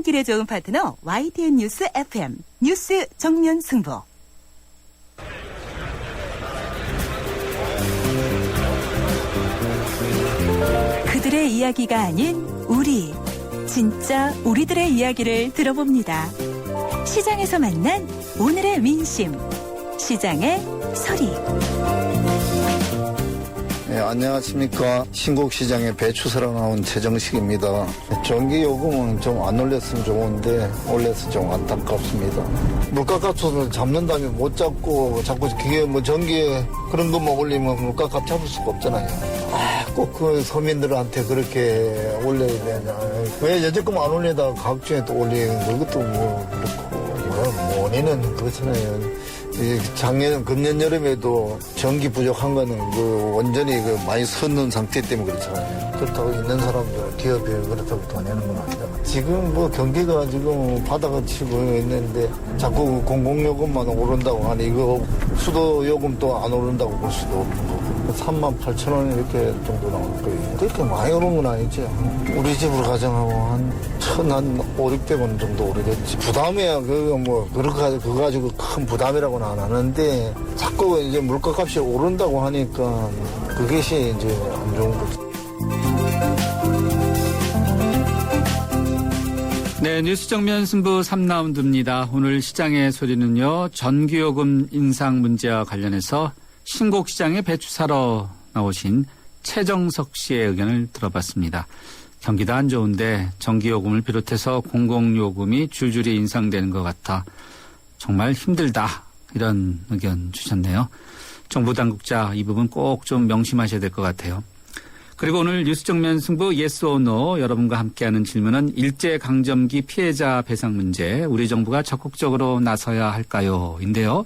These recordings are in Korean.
퇴근길에 좋은 파트너 YTN 뉴스 FM 뉴스 정면 승부. 그들의 이야기가 아닌 우리, 진짜 우리들의 이야기를 들어봅니다. 시장에서 만난 오늘의 민심, 시장의 소리. 네, 안녕하십니까. 신곡시장의 배추사랑 나온 최정식입니다. 전기요금은 좀 안 올렸으면 좋은데 올려서 좀 안타깝습니다. 물가값을 잡는다면 못 잡고 자꾸 그게 뭐 전기에 그런 것만 올리면 물가값 잡을 수가 없잖아요. 꼭 그 서민들한테 그렇게 올려야 되냐. 왜 여태껏 안 올리다가 가격 중에 또 올리는 그것도 뭐 그렇고 원인은 그렇잖아요. 금년 여름에도 전기 부족한 거는 그 완전히 많이 섰는 상태 때문에 그렇잖아요. 그렇다고 있는 사람들, 기업이 그렇다고 더 내는 건 아니잖아요. 지금 뭐 경기가 지금 바닥을 치고 있는데 자꾸 공공요금만 오른다고 하니 이거 수도요금도 안 오른다고 볼 수도 없는 거고. 38,000원 이렇게 정도 나올 거예요. 그렇게 많이 오른 건 아니죠. 우리 집으로 가정하고 한 500~600원 정도 오르겠지. 부담이야. 그거 가지고 큰 부담이라고는 안 하는데 자꾸 이제 물가값이 오른다고 하니까 그것이 이제 안 좋은 거죠. 네, 뉴스 정면 승부 3라운드입니다. 오늘 시장의 소리는요, 전기요금 인상 문제와 관련해서 신곡시장에 배추 사러 나오신 최정석 씨의 의견을 들어봤습니다. 경기도 안 좋은데 전기요금을 비롯해서 공공요금이 줄줄이 인상되는 것 같아 정말 힘들다, 이런 의견 주셨네요. 정부 당국자 이 부분 꼭 좀 명심하셔야 될 것 같아요. 그리고 오늘 뉴스 정면 승부 yes or no 여러분과 함께하는 질문은 일제강점기 피해자 배상 문제, 우리 정부가 적극적으로 나서야 할까요? 인데요.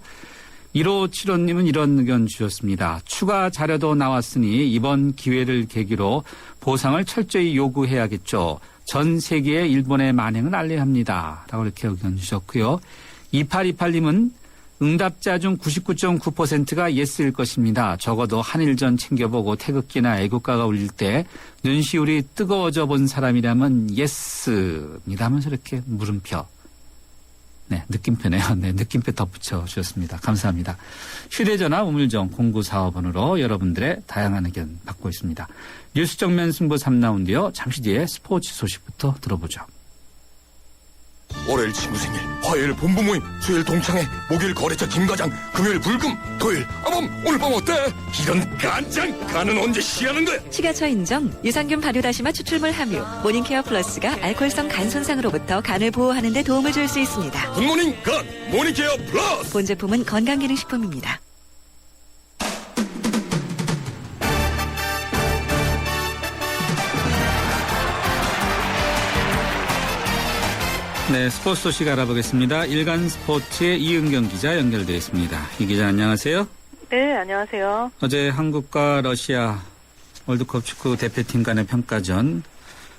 1575님은 이런 의견 주셨습니다. 추가 자료도 나왔으니 이번 기회를 계기로 보상을 철저히 요구해야겠죠. 전 세계에 일본의 만행을 알려야 합니다. 라고 이렇게 의견 주셨고요. 2828님은 응답자 중 99.9%가 예스일 것입니다. 적어도 한일전 챙겨보고 태극기나 애국가가 울릴 때 눈시울이 뜨거워져 본 사람이라면 예스입니다 하면서 이렇게 물음표. 네, 느낌표네요. 네, 느낌표 덧붙여 주셨습니다. 감사합니다. 휴대전화 우물정 0945번으로 여러분들의 다양한 의견 받고 있습니다. 뉴스 정면 승부 3라운드요. 잠시 뒤에 스포츠 소식부터 들어보죠. 월요일 친구 생일, 화요일 본부 모임, 수요일 동창회, 목요일 거래처 김과장, 금요일 불금, 토요일 오늘 밤 어때? 이런 간장 간은 언제 시하는 거야? 식약처 인정 유산균 발효다시마 추출물 함유 모닝케어 플러스가 알코올성 간 손상으로부터 간을 보호하는 데 도움을 줄 수 있습니다. 굿모닝 간 모닝케어 플러스. 본 제품은 건강기능식품입니다. 네, 스포츠 소식 알아보겠습니다. 일간 스포츠의 이은경 기자 연결되어 있습니다. 이 기자 안녕하세요. 네, 안녕하세요. 어제 한국과 러시아 월드컵 축구 대표팀 간의 평가전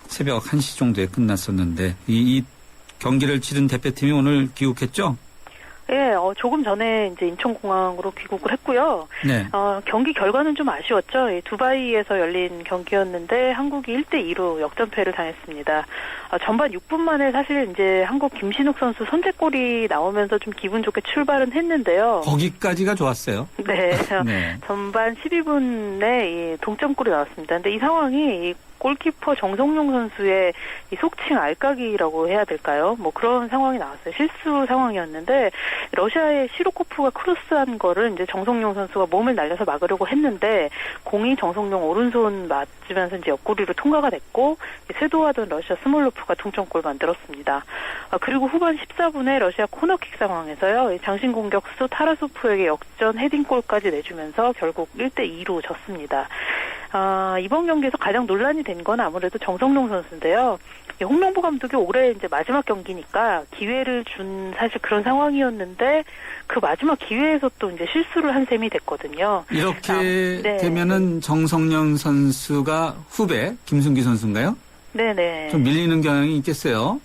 새벽 1시 정도에 끝났었는데 이 경기를 치른 대표팀이 오늘 귀국했죠? 예, 조금 전에 이제 인천공항으로 귀국을 했고요. 네. 경기 결과는 좀 아쉬웠죠. 두바이에서 열린 경기였는데 한국이 1대2로 역전패를 당했습니다. 전반 6분 만에 사실 이제 한국 김신욱 선수 선제골이 나오면서 좀 기분 좋게 출발은 했는데요. 거기까지가 좋았어요. 네. 네. 전반 12분에 동점골이 나왔습니다. 근데 이 상황이 골키퍼 정성용 선수의 이 속칭 알까기라고 해야 될까요? 뭐 그런 상황이 나왔어요. 실수 상황이었는데 러시아의 시로코프가 크로스한 거를 이제 정성용 선수가 몸을 날려서 막으려고 했는데 공이 정성용 오른손 맞으면서 이제 옆구리로 통과가 됐고 쇄도하던 러시아 스몰로프가 동점골 만들었습니다. 그리고 후반 14분에 러시아 코너킥 상황에서요. 장신 공격수 타라소프에게 역전 헤딩골까지 내주면서 결국 1대2로 졌습니다. 이번 경기에서 가장 논란이 된 건 아무래도 정성용 선수인데요. 홍명보 감독이 올해 이제 마지막 경기니까 기회를 준 사실 그런 상황이었는데 그 마지막 기회에서 또 이제 실수를 한 셈이 됐거든요. 이렇게 네. 되면은 정성용 선수가 후배 김승기 선수인가요? 네네. 좀 밀리는 경향이 있겠어요.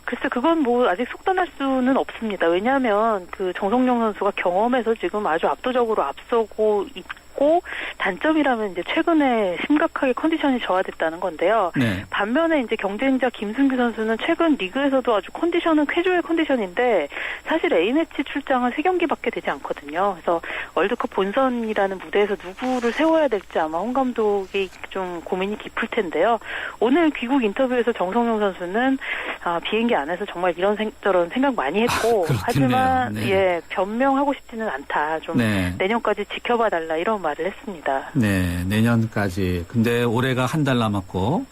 글쎄 그건 뭐 아직 속단할 수는 없습니다. 왜냐하면 그 정성용 선수가 경험에서 지금 아주 압도적으로 앞서고 있고 있고 단점이라면 이제 최근에 심각하게 컨디션이 저하됐다는 건데요. 네. 반면에 이제 경쟁자 김승규 선수는 최근 리그에서도 아주 컨디션은 쾌조의 컨디션인데 사실 A매치 출장은 3경기밖에 되지 않거든요. 그래서 월드컵 본선이라는 무대에서 누구를 세워야 될지 아마 홍 감독이 좀 고민이 깊을 텐데요. 오늘 귀국 인터뷰에서 정성용 선수는 비행기 안에서 정말 이런 저런 생각 많이 했고 하지만 네. 예, 변명하고 싶지는 않다. 좀 네. 내년까지 지켜봐 달라 이런 말을 했습니다. 네, 내년까지. 근데 올해가 한 달 남았고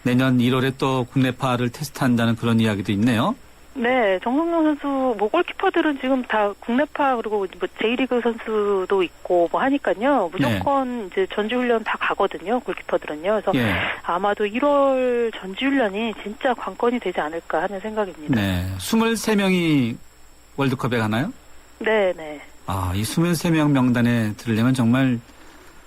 내년 1월에 또 국내파를 테스트한다는 그런 이야기도 있네요. 네, 정성용 선수, 뭐, 골키퍼들은 지금 다 국내파, 그리고 뭐, J리그 선수도 있고, 뭐, 하니까요. 무조건 이제 전지훈련 다 가거든요, 골키퍼들은요. 그래서 예. 아마도 1월 전지훈련이 진짜 관건이 되지 않을까 하는 생각입니다. 네. 23명이 월드컵에 가나요? 네, 네. 이 23명 명단에 들으려면 정말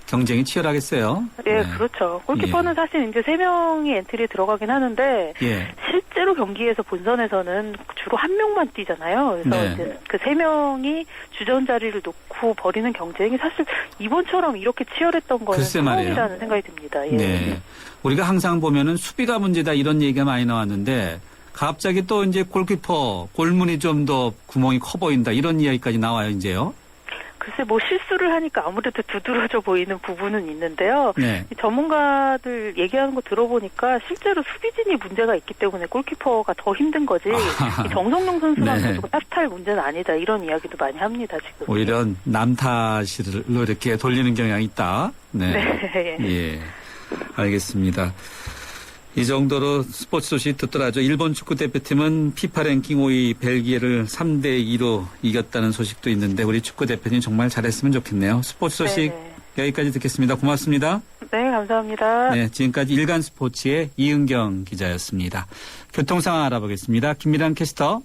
경쟁이 치열하겠어요. 예, 네. 그렇죠. 골키퍼는 사실 이제 3명이 엔트리에 들어가긴 하는데, 예. 실제로 경기에서 본선에서는 주로 1명만 뛰잖아요. 그래서 네. 이제 그 3명이 주전 자리를 놓고 벌이는 경쟁이 사실 이번처럼 이렇게 치열했던 거는 글쎄 말이에요. 처음이라는 생각이 듭니다. 예. 네. 우리가 항상 보면은 수비가 문제다 이런 얘기가 많이 나왔는데 갑자기 또 이제 골키퍼 골문이 좀 더 구멍이 커 보인다 이런 이야기까지 나와요, 이제요. 글쎄 뭐 실수를 하니까 아무래도 두드러져 보이는 부분은 있는데요. 네. 이 전문가들 얘기하는 거 들어보니까 실제로 수비진이 문제가 있기 때문에 골키퍼가 더 힘든 거지. 이 정성용 선수만 네. 가지고 탓할 문제는 아니다. 이런 이야기도 많이 합니다, 지금. 오히려 남 탓으로 이렇게 돌리는 경향이 있다. 네. 네. 예. 알겠습니다. 이 정도로 스포츠 소식 듣더라죠. 일본 축구 대표팀은 피파 랭킹 5위 벨기에를 3대2로 이겼다는 소식도 있는데 우리 축구 대표팀 정말 잘했으면 좋겠네요. 스포츠 소식 네. 여기까지 듣겠습니다. 고맙습니다. 네, 감사합니다. 네, 지금까지 일간 스포츠의 이은경 기자였습니다. 교통 상황 알아보겠습니다. 김미란 캐스터.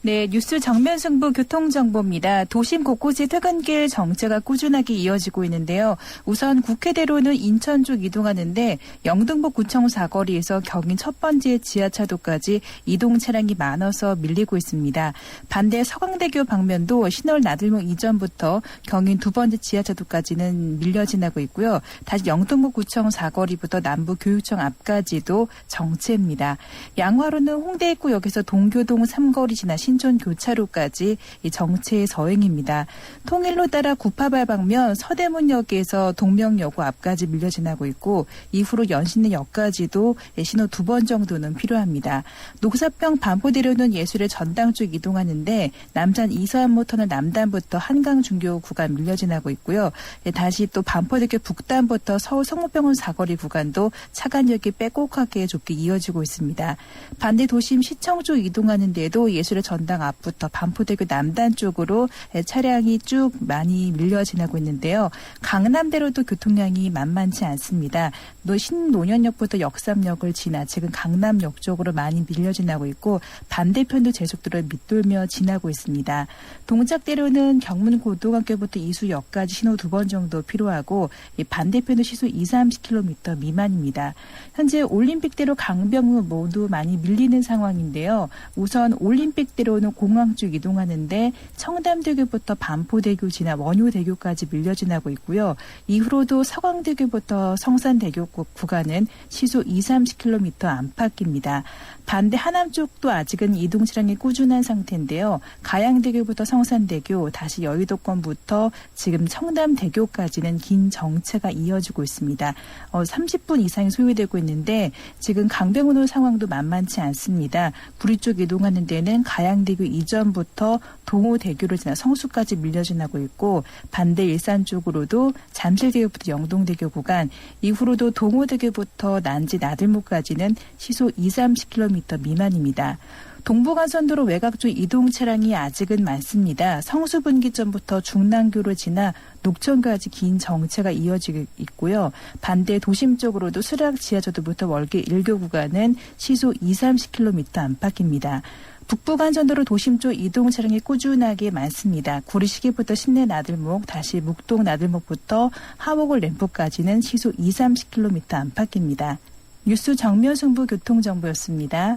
네, 뉴스 정면 승부 교통정보입니다. 도심 곳곳에 퇴근길 정체가 꾸준하게 이어지고 있는데요. 우선 국회대로는 인천 쪽 이동하는데 영등포 구청 사거리에서 경인 첫 번째 지하차도까지 이동 차량이 많아서 밀리고 있습니다. 반대 서강대교 방면도 신월 나들목 이전부터 경인 두 번째 지하차도까지는 밀려 지나고 있고요. 다시 영등포 구청 사거리부터 남부 교육청 앞까지도 정체입니다. 양화로는 홍대 입구역에서 동교동 3거리 지나 신촌 교차로까지 이 정체의 서행입니다. 통일로 따라 구파발 방면 서대문역에서 동명여고 앞까지 밀려 지나고 있고 이후로 연신내역까지도 신호 2번 정도는 필요합니다. 녹사평 반포대로는 예술의 전당 쪽 이동하는데 남산 이서안모터널 남단부터 한강중교 구간 밀려 지나고 있고요. 다시 또 반포대교 북단부터 서울 성모병원 사거리 구간도 차간역이 빼곡하게 좁게 이어지고 있습니다. 반대 도심 시청 쪽 이동하는 데도 예술의 전당 앞부터 반포대교 남단 쪽으로 차량이 쭉 많이 밀려 지나고 있는데요. 강남대로도 교통량이 만만치 않습니다. 신논현역부터 역삼역을 지나 지금 강남역 쪽으로 많이 밀려 지나고 있고 반대편도 제속도를 밑돌며 지나고 있습니다. 동작대로는 경문고등학교부터 이수역까지 신호 2번 정도 필요하고 반대편도 시속 20-30km 미만입니다. 현재 올림픽대로 강병우 모두 많이 밀리는 상황인데요. 우선 올림픽대로는 공항 쪽 이동하는데 청담대교부터 반포대교 지나 원효대교까지 밀려 지나고 있고요. 이후로도 서강대교부터 성산대교 구간은 시속 20-30km 안팎입니다. 반대 하남 쪽도 아직은 이동 차량이 꾸준한 상태인데요. 가양대교부터 성산대교, 다시 여의도권부터 지금 청담대교까지는 긴 정체가 이어지고 있습니다. 30분 이상이 소요되고 있는데 지금 강병훈 상황도 만만치 않습니다. 구리 쪽 이동하는 데는 가양대교 이전부터 동호대교를 지나 성수까지 밀려 지나고 있고 반대 일산 쪽으로도 잠실대교부터 영동대교 구간, 이후로도 동호대교부터 난지 나들목까지는 시속 20-30km 미만입니다. 동부간선도로 외곽 쪽 이동 차량이 아직은 많습니다. 성수분기점부터 중랑교로 지나 녹천까지 긴 정체가 이어지고 있고요. 반대 도심 쪽으로도 수락 지하철도부터 월계 1교 구간은 시속 20-30km 안팎입니다. 북부간선도로 도심 쪽 이동 차량이 꾸준하게 많습니다. 구리시계부터 신내 나들목, 다시 묵동 나들목부터 하복을 램프까지는 시속 20-30km 안팎입니다. 뉴스 정면 승부 교통정보였습니다.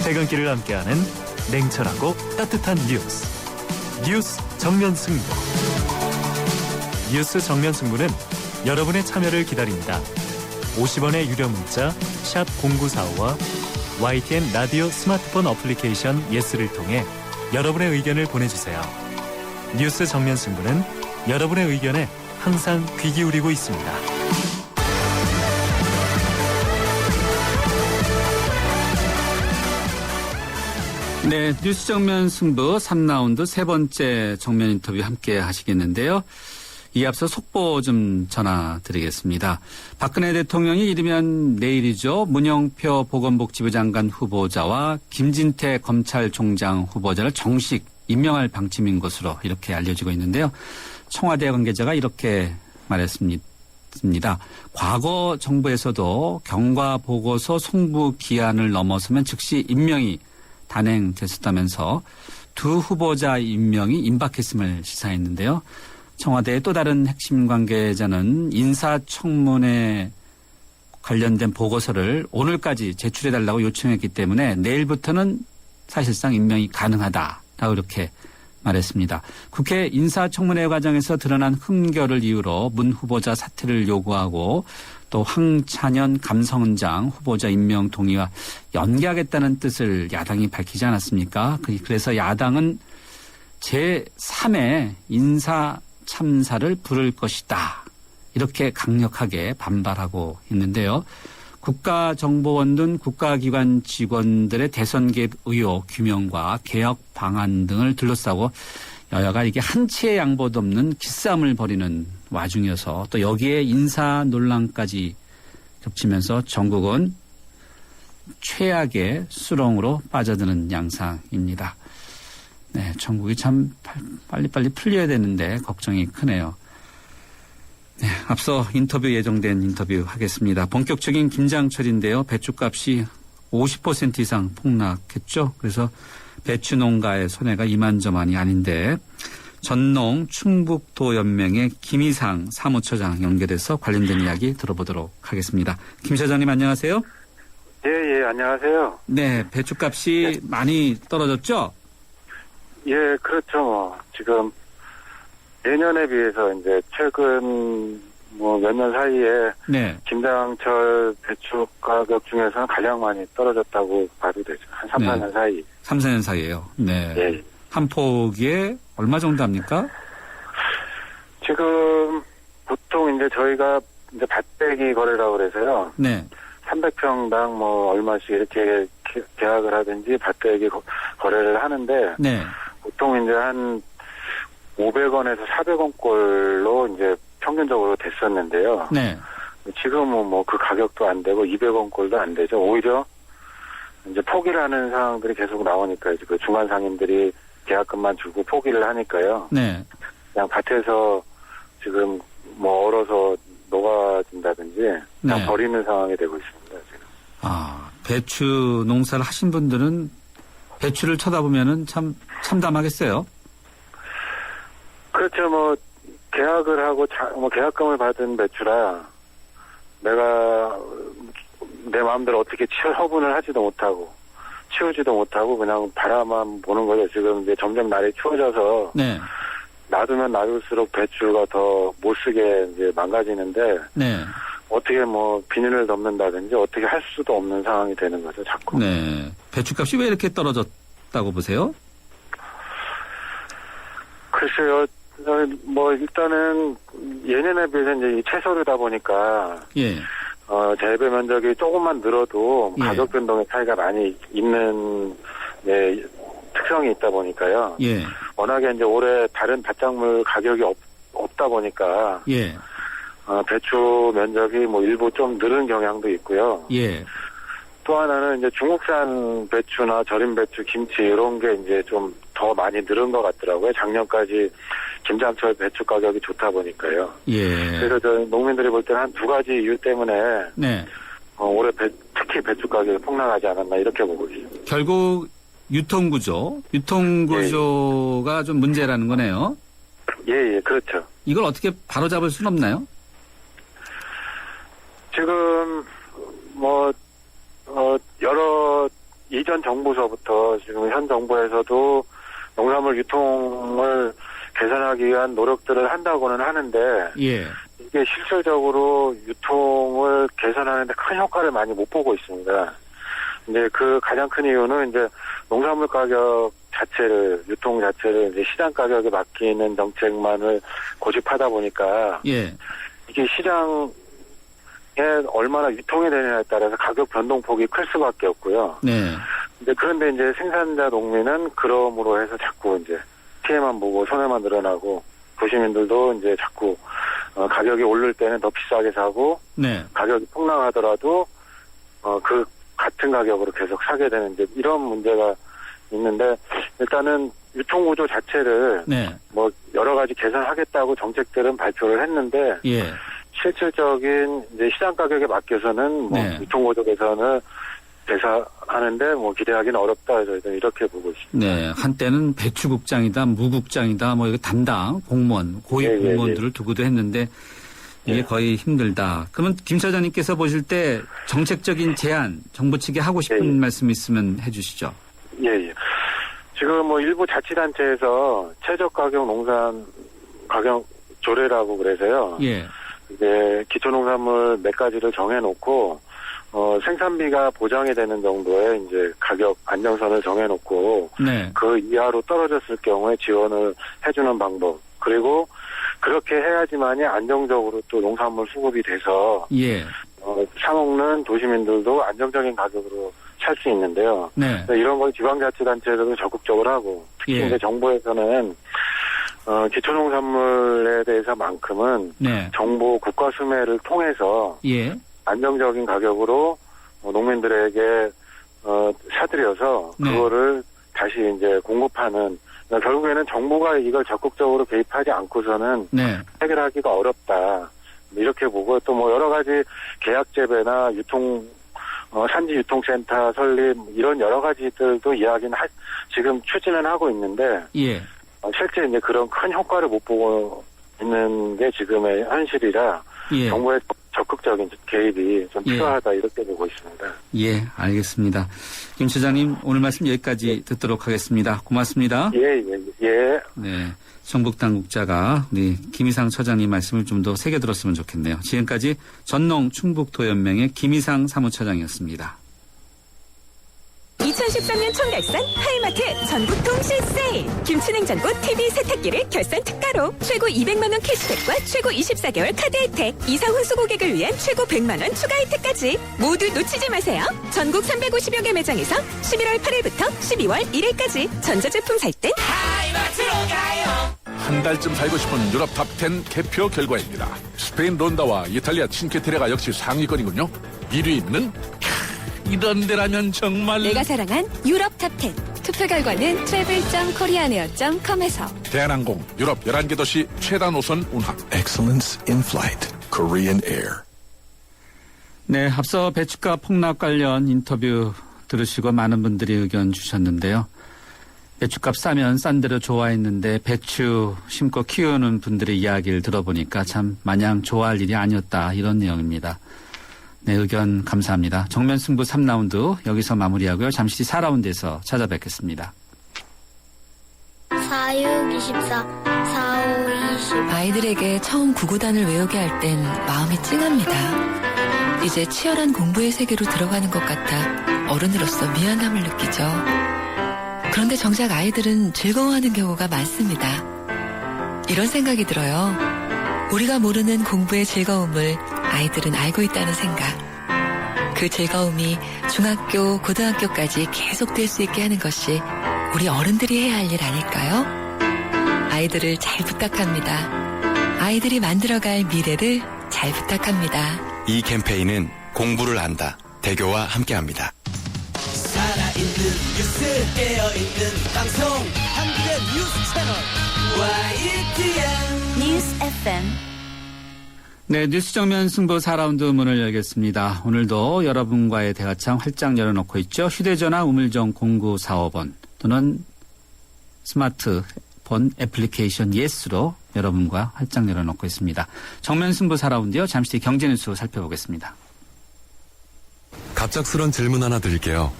퇴근길을 함께하는 냉철하고 따뜻한 뉴스 정면 승부. 뉴스 정면 승부는 여러분의 참여를 기다립니다. 50원의 유료 문자 샵 0945와 YTN 라디오 스마트폰 어플리케이션 예스를 통해 여러분의 의견을 보내주세요. 뉴스 정면 승부는 여러분의 의견에 항상 귀 기울이고 있습니다. 네, 뉴스 정면 승부 3라운드 세 번째 정면 인터뷰 함께 하시겠는데요. 이 앞서 속보 좀 전화드리겠습니다. 박근혜 대통령이 이르면 내일이죠. 문영표 보건복지부 장관 후보자와 김진태 검찰총장 후보자를 정식 임명할 방침인 것으로 이렇게 알려지고 있는데요. 청와대 관계자가 이렇게 말했습니다. 과거 정부에서도 경과 보고서 송부 기한을 넘어서면 즉시 임명이 단행됐었다면서 두 후보자 임명이 임박했음을 시사했는데요. 청와대의 또 다른 핵심 관계자는 인사청문회 관련된 보고서를 오늘까지 제출해달라고 요청했기 때문에 내일부터는 사실상 임명이 가능하다라고 이렇게 말했습니다. 국회 인사청문회 과정에서 드러난 흠결을 이유로 문 후보자 사퇴를 요구하고 또 황찬현 감성은장 후보자 임명 동의와 연기하겠다는 뜻을 야당이 밝히지 않았습니까? 그래서 야당은 제3의 인사 참사를 부를 것이다. 이렇게 강력하게 반발하고 있는데요. 국가정보원 등 국가기관 직원들의 대선 개입 의혹 규명과 개혁 방안 등을 둘러싸고 여야가 이게 한치의 양보도 없는 기싸움을 벌이는 와중이어서 또 여기에 인사 논란까지 겹치면서 전국은 최악의 수렁으로 빠져드는 양상입니다. 네, 전국이 참 빨리빨리 풀려야 되는데 걱정이 크네요. 네, 앞서 인터뷰 예정된 인터뷰 하겠습니다. 본격적인 김장철인데요. 배추값이 50% 이상 폭락했죠. 그래서 배추 농가의 손해가 이만저만이 아닌데 전농 충북도연맹의 김희상 사무처장 연결해서 관련된 이야기 들어보도록 하겠습니다. 김 차장님 안녕하세요. 예, 안녕하세요. 네, 배추값이 많이 떨어졌죠? 예, 그렇죠. 지금 예년에 비해서 이제 최근 몇 년 사이에 네. 김장철 배추 가격 중에서는 가장 많이 떨어졌다고 봐도 되죠. 한 3, 4년 사이. 3, 4년 사이에요. 네. 예. 한 포기에 얼마 정도 합니까? 지금 보통 이제 저희가 이제 밭대기 거래라고 그래서요. 네. 300평당 얼마씩 이렇게 계약을 하든지 밭대기 거래를 하는데 네. 보통 이제 한 500원에서 400원 꼴로 이제 평균적으로 됐었는데요. 네. 지금은 그 가격도 안 되고 200원 꼴도 안 되죠. 오히려 이제 포기를 하는 상황들이 계속 나오니까 이제 그 중간 상인들이 계약금만 주고 포기를 하니까요. 네. 그냥 밭에서 지금 얼어서 녹아진다든지 그냥 네. 버리는 상황이 되고 있습니다. 지금. 아, 배추 농사를 하신 분들은 배추를 쳐다보면은 참 참담하겠어요. 그렇죠. 계약을 하고 계약금을 받은 배추라 내가 내 마음대로 어떻게 처분을 하지도 못하고 치우지도 못하고 그냥 바라만 보는 거죠. 지금 이제 점점 날이 추워져서 네. 놔두면 놔둘수록 배추가 더 못 쓰게 이제 망가지는데 네. 어떻게 비닐을 덮는다든지 어떻게 할 수도 없는 상황이 되는 거죠. 자꾸. 네. 배추값이 왜 이렇게 떨어졌다고 보세요? 글쎄요. 일단은 예년에 비해서 이제 채소류다 보니까 예. 재배 면적이 조금만 늘어도 예. 가격 변동의 차이가 많이 있는 특성이 있다 보니까요. 예. 워낙에 이제 올해 다른 밭작물 가격이 없다 보니까 예. 배추 면적이 일부 좀 늘은 경향도 있고요. 예. 또 하나는 이제 중국산 배추나 절임 배추, 김치 이런 게 이제 좀 더 많이 늘은 것 같더라고요. 작년까지 김장철 배추 가격이 좋다 보니까요. 예. 그래서 농민들이 볼 때는 한 두 가지 이유 때문에 네. 올해 특히 배추 가격이 폭락하지 않았나 이렇게 보고 있습니다. 결국 유통구조가 좀 문제라는 거네요. 예, 그렇죠. 이걸 어떻게 바로잡을 수는 없나요? 지금 여러 이전 정부서부터 지금 현 정부에서도 농산물 유통을 개선하기 위한 노력들을 한다고는 하는데 예. 이게 실질적으로 유통을 개선하는데 큰 효과를 많이 못 보고 있습니다. 이제 그 가장 큰 이유는 이제 농산물 가격 자체를, 유통 자체를 이제 시장 가격에 맡기는 정책만을 고집하다 보니까 예. 이게 시장에 얼마나 유통이 되느냐에 따라서 가격 변동폭이 클 수밖에 없고요. 네. 그런데 이제 생산자 농민은 그럼으로 해서 자꾸 이제 피해만 보고 손해만 늘어나고 도시민들도 이제 자꾸 가격이 오를 때는 더 비싸게 사고 네. 가격이 폭락하더라도 그 같은 가격으로 계속 사게 되는 이제 이런 문제가 있는데 일단은 유통구조 자체를 네. 뭐 여러 가지 개선하겠다고 정책들은 발표를 했는데 예. 실질적인 이제 시장 가격에 맡겨서는 뭐 네. 유통구조 개선을 대사하는데 뭐 기대하기는 어렵다 저희는 이렇게 보고 있습니다. 네. 한때는 배추국장이다, 무국장이다, 뭐 이거 담당 공무원, 고위 예, 공무원들을 두고도 했는데 이게 거의 힘들다. 그러면 김 차장님께서 보실 때 정책적인 제안, 정부 측에 하고 싶은 말씀 있으면 해주시죠. 예. 지금 뭐 일부 자치단체에서 최저가격 농산 가격 조례라고 그래서요. 예. 이제 기초농산물 몇 가지를 정해놓고 생산비가 보장이 되는 정도의 이제 가격 안정선을 정해놓고 네. 그 이하로 떨어졌을 경우에 지원을 해주는 방법. 그리고 그렇게 해야지만이 안정적으로 또 농산물 수급이 돼서 예. 사 먹는 도시민들도 안정적인 가격으로 살 수 있는데요. 네. 이런 걸 지방자치단체들도 적극적으로 하고 특히 예. 이제 정부에서는 기초농산물에 대해서만큼은 네. 정부 국가 수매를 통해서 예. 안정적인 가격으로 농민들에게 사들여서 네. 그거를 다시 이제 공급하는 그러니까 결국에는 정부가 이걸 적극적으로 개입하지 않고서는 네. 해결하기가 어렵다 이렇게 보고 또 뭐 여러 가지 계약 재배나 유통 산지 유통센터 설립 이런 여러 가지들도 이야기는 지금 추진은 하고 있는데 예. 실제 이제 그런 큰 효과를 못 보고 있는 게 지금의 현실이라 예. 정부의 적극적인 개입이 좀 예. 필요하다 이렇게 보고 있습니다. 예, 알겠습니다. 김 차장님 오늘 말씀 여기까지 듣도록 하겠습니다. 고맙습니다. 예. 네, 정북 당국자가 우리 김희상 처장님 말씀을 좀 더 세게 들었으면 좋겠네요. 지금까지 전농 충북도연맹의 김희상 사무처장이었습니다. 2013년 총결산 하이마트 전국 동시 세일 김치냉장고 TV 세탁기를 결산 특가로 최고 200만 원 캐시백과 최고 24개월 카드 혜택 이상 혼수 고객을 위한 최고 100만 원 추가 혜택까지 모두 놓치지 마세요. 전국 350여 개 매장에서 11월 8일부터 12월 1일까지 전자제품 살 땐 하이마트로 가요. 한 달쯤 살고 싶은 유럽 탑10 개표 결과입니다. 스페인 론다와 이탈리아 칭케테레가 역시 상위권이군요. 1위는 이런 데라면 정말 내가 사랑한 유럽 탑10 투표 결과는 travel.koreaneer.com에서 대한항공 유럽 11개 도시 최다 노선 운항 Excellence in flight. Korean Air. 네, 앞서 배추가 폭락 관련 인터뷰 들으시고 많은 분들이 의견 주셨는데요. 배추값 싸면 싼 대로 좋아했는데 배추 심고 키우는 분들의 이야기를 들어보니까 참 마냥 좋아할 일이 아니었다 이런 내용입니다. 네, 의견 감사합니다. 정면 승부 3라운드 여기서 마무리하고요. 잠시 뒤 4라운드에서 찾아뵙겠습니다. 4, 6, 24, 4, 5, 20. 아이들에게 처음 구구단을 외우게 할 땐 마음이 찡합니다. 이제 치열한 공부의 세계로 들어가는 것 같아 어른으로서 미안함을 느끼죠. 그런데 정작 아이들은 즐거워하는 경우가 많습니다. 이런 생각이 들어요. 우리가 모르는 공부의 즐거움을 아이들은 알고 있다는 생각. 그 즐거움이 중학교, 고등학교까지 계속될 수 있게 하는 것이 우리 어른들이 해야 할 일 아닐까요? 아이들을 잘 부탁합니다. 아이들이 만들어갈 미래를 잘 부탁합니다. 이 캠페인은 공부를 안다. 대교와 함께합니다. 살아있는 뉴스 깨어있는 방송 한국의 뉴스 채널 YTN 뉴스 FM. 네, 뉴스 정면 승부 4라운드 문을 열겠습니다. 오늘도 여러분과의 대화창 활짝 열어놓고 있죠. 휴대전화 우물정 0945번 또는 스마트폰 애플리케이션 예스로 여러분과 활짝 열어놓고 있습니다. 정면 승부 4라운드요. 잠시 뒤 경제뉴스 살펴보겠습니다. 갑작스런 질문 하나 드릴게요.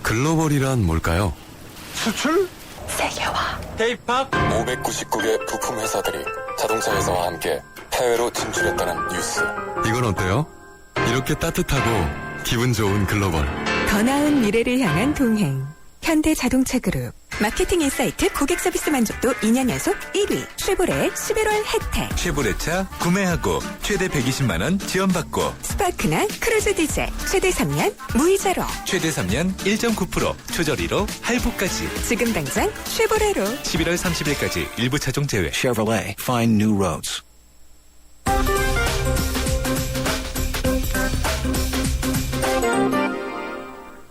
글로벌이란 뭘까요? 수출? 세계화. K-pop 599개 부품 회사들이 자동차 회사와 함께 해외로 진출했다는 뉴스. 이건 어때요? 이렇게 따뜻하고 기분 좋은 글로벌. 더 나은 미래를 향한 동행. 현대자동차그룹. 마케팅 인사이트 고객 서비스 만족도 2년 연속 1위. 쉐보레 11월 혜택. 쉐보레차 구매하고 최대 120만 원 지원받고 스파크나 크루즈 디젤 최대 3년 무이자로. 최대 3년 1.9% 초저리로 할부까지. 지금 당장 쉐보레로. 11월 30일까지 일부 차종 제외. Chevrolet, find new roads.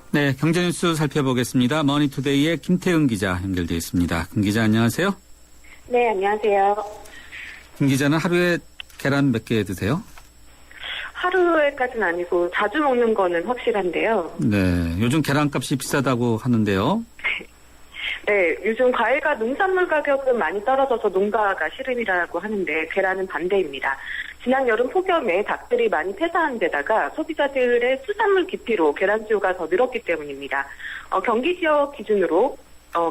네, 경제뉴스 살펴보겠습니다. 머니투데이의 김태은 기자 연결되어 있습니다. 김 기자 안녕하세요. 네, 안녕하세요. 김 기자는 하루에 계란 몇 개 드세요? 하루에까지는 아니고 자주 먹는 거는 확실한데요. 네, 요즘 계란값이 비싸다고 하는데요. 네, 요즘 과일과 농산물 가격은 많이 떨어져서 농가가 시름이라고 하는데 계란은 반대입니다. 지난 여름 폭염에 닭들이 많이 폐사한 데다가 소비자들의 수산물 기피로 계란 수요가 더 늘었기 때문입니다. 경기 지역 기준으로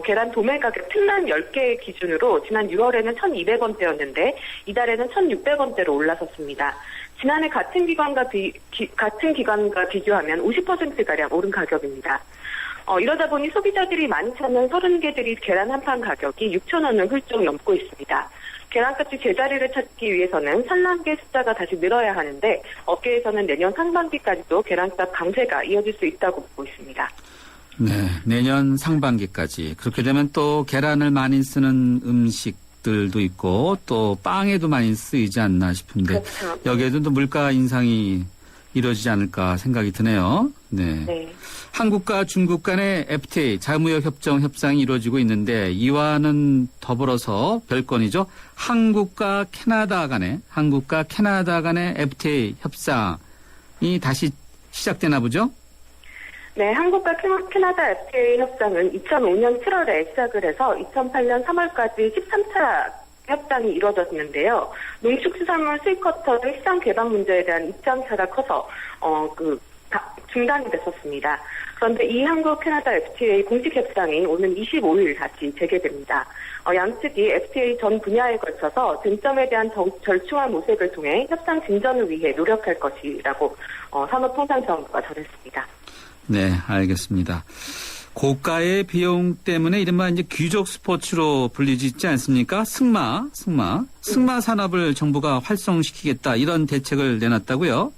계란 도매 가격 특란 10개 기준으로 지난 6월에는 1,200원대였는데 이달에는 1,600원대로 올라섰습니다. 지난해 같은 기간과 비교하면 50%가량 오른 가격입니다. 이러다 보니 소비자들이 많이 찾는 30개들이 계란 한 판 가격이 6,000원을 훌쩍 넘고 있습니다. 계란값이 제자리를 찾기 위해서는 산란계 숫자가 다시 늘어야 하는데 업계에서는 내년 상반기까지도 계란값 강세가 이어질 수 있다고 보고 있습니다. 네, 내년 상반기까지. 그렇게 되면 또 계란을 많이 쓰는 음식들도 있고 또 빵에도 많이 쓰이지 않나 싶은데 그렇죠. 여기에도 또 물가 인상이 이루어지지 않을까 생각이 드네요. 네. 네. 한국과 중국 간의 FTA 자무역 협정 협상이 이루어지고 있는데 이와는 더불어서 별건이죠. 한국과 캐나다 간의 FTA 협상이 다시 시작되나 보죠? 네, 한국과 캐나다 FTA 협상은 2005년 7월에 시작을 해서 2008년 3월까지 13차 협상이 이루어졌는데요. 농축수산물 수입 쿼터의 시장 개방 문제에 대한 입장차가 커서 중단이 됐었습니다. 그런데 이 한국 캐나다 FTA 공식 협상이 오는 25일 다시 재개됩니다. 양측이 FTA 전 분야에 걸쳐서 쟁점에 대한 절충한 모색을 통해 협상 진전을 위해 노력할 것이라고 산업통상자원부가 전했습니다. 네, 알겠습니다. 고가의 비용 때문에 이른바 이제 귀족 스포츠로 불리지 않습니까? 승마 산업을 정부가 활성시키겠다 이런 대책을 내놨다고요?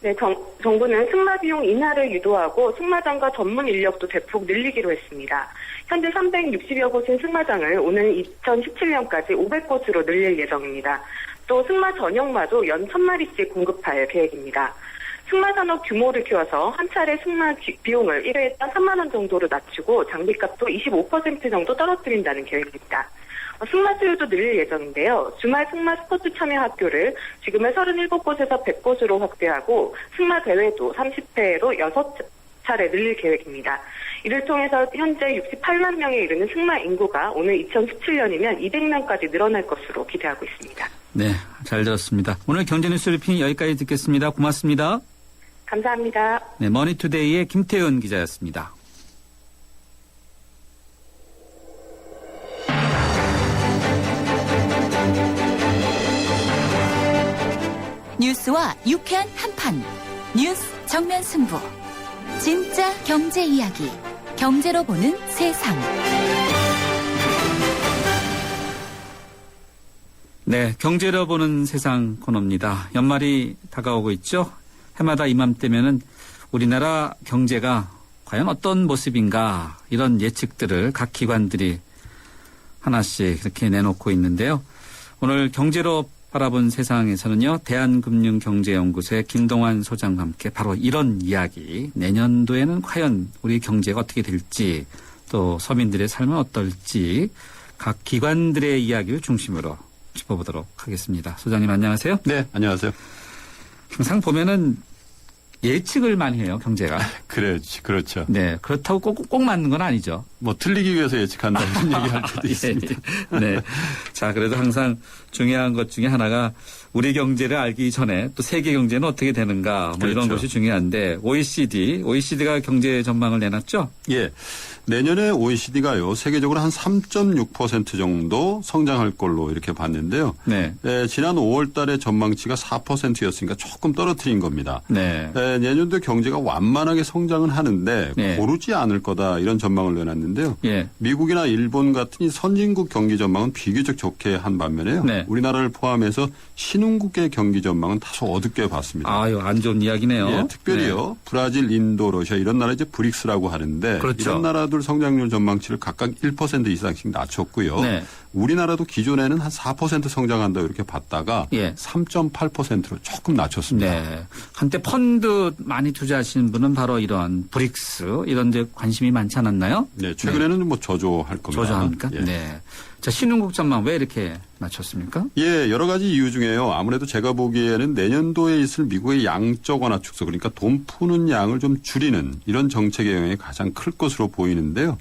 네, 정부는 승마 비용 인하를 유도하고 승마장과 전문 인력도 대폭 늘리기로 했습니다. 현재 360여 곳인 승마장을 오는 2017년까지 500곳으로 늘릴 예정입니다. 또 승마 전용마도 연 1,000마리씩 공급할 계획입니다. 승마 산업 규모를 키워서 한 차례 승마 비용을 1회당 3만 원 정도로 낮추고 장비값도 25% 정도 떨어뜨린다는 계획입니다. 승마 수요도 늘릴 예정인데요. 주말 승마 스포츠 참여 학교를 지금의 37곳에서 100곳으로 확대하고 승마 대회도 30회로 6차례 늘릴 계획입니다. 이를 통해서 현재 68만 명에 이르는 승마 인구가 오늘 2017년이면 200명까지 늘어날 것으로 기대하고 있습니다. 네, 잘 들었습니다. 오늘 경제뉴스 브리핑 여기까지 듣겠습니다. 고맙습니다. 감사합니다. 네, 머니투데이의 김태은 기자였습니다. 뉴스와 유쾌한 한판 뉴스 정면 승부 진짜 경제 이야기 경제로 보는 세상. 네, 경제로 보는 세상 코너입니다. 연말이 다가오고 있죠. 해마다 이맘때면은 우리나라 경제가 과연 어떤 모습인가 이런 예측들을 각 기관들이 하나씩 이렇게 내놓고 있는데요. 오늘 경제로 바라본 세상에서는요. 대한금융경제연구소의 김동환 소장과 함께 바로 이런 이야기, 내년도에는 과연 우리 경제가 어떻게 될지 또 서민들의 삶은 어떨지 각 기관들의 이야기를 중심으로 짚어보도록 하겠습니다. 소장님 안녕하세요. 네, 안녕하세요. 항상 보면은 예측을 많이 해요, 경제가. 그렇죠. 네, 그렇다고 꼭 맞는 건 아니죠. 뭐 틀리기 위해서 예측한다 이런 얘기할 때도 있습니다. 네. 자, 그래도 항상 중요한 것 중에 하나가 우리 경제를 알기 전에 또 세계 경제는 어떻게 되는가 뭐 이런 그렇죠. 것이 중요한데 OECD가 경제 전망을 내놨죠? 예. 내년에 OECD가요, 세계적으로 한 3.6% 정도 성장할 걸로 이렇게 봤는데요. 네. 지난 5월 달에 전망치가 4%였으니까 조금 떨어뜨린 겁니다. 네. 내년도 경제가 완만하게 성장은 하는데 네. 고르지 않을 거다 이런 전망을 내놨는데요. 예. 미국이나 일본 같은 이 선진국 경기 전망은 비교적 좋게 한 반면에요. 네. 우리나라를 포함해서 신흥국의 경기 전망은 다소 어둡게 봤습니다. 아유, 안 좋은 이야기네요. 예, 특별히요. 브라질, 인도, 러시아 이런 나라 이제 브릭스라고 하는데 그렇죠. 이런 나라들 성장률 전망치를 각각 1% 이상씩 낮췄고요. 네. 우리나라도 기존에는 한 4% 성장한다 이렇게 봤다가 예. 3.8%로 조금 낮췄습니다. 네. 한때 펀드 많이 투자하시는 분은 바로 이런 브릭스 이런 데 관심이 많지 않았나요? 네, 최근에는 뭐 저조할 겁니다. 저조합니까? 예. 네. 자, 신흥국 전망 왜 이렇게 낮췄습니까? 예, 여러 가지 이유 중에요. 아무래도 제가 보기에는 내년도에 있을 미국의 양적 완화 축소, 그러니까 돈 푸는 양을 좀 줄이는 이런 정책의 영향이 가장 클 것으로 보이는데요.